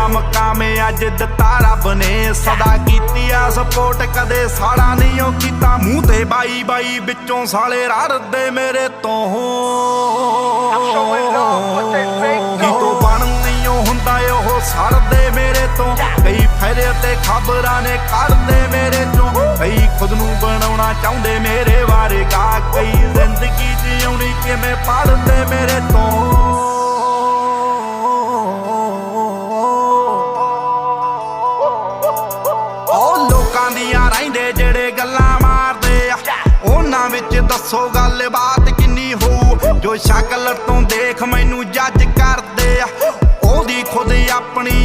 मेरा मकाम अज दिता रब ने सदा कीती आ सपोर्ट कदे साड़ा नहीं ओ कीता मूंह ते बाई बाई विचों साले रड़दे मेरे तो तो बन नहीं हुंदा ओह सड़दे मेरे तो कई फेरे ते खबरां ने करदे मेरे चों कई खुद नूं बनाउणा चाहुंदे मेरे बारे गा कई जिंदगी जिउणी किवें पढ़दे मेरे तो ਜਿਹੜੇ ਗੱਲਾਂ ਮਾਰਦੇ ਆ ਉਹਨਾਂ ਵਿੱਚ ਦੱਸੋ ਗੱਲਬਾਤ ਕਿੰਨੀ ਹੋਊ ਜੋ ਸ਼ਕਲ ਤੋਂ ਦੇਖ ਮੈਨੂੰ ਜੱਜ ਕਰਦੇ ਆ ਉਹਦੀ ਖੁਦ ਆਪਣੀ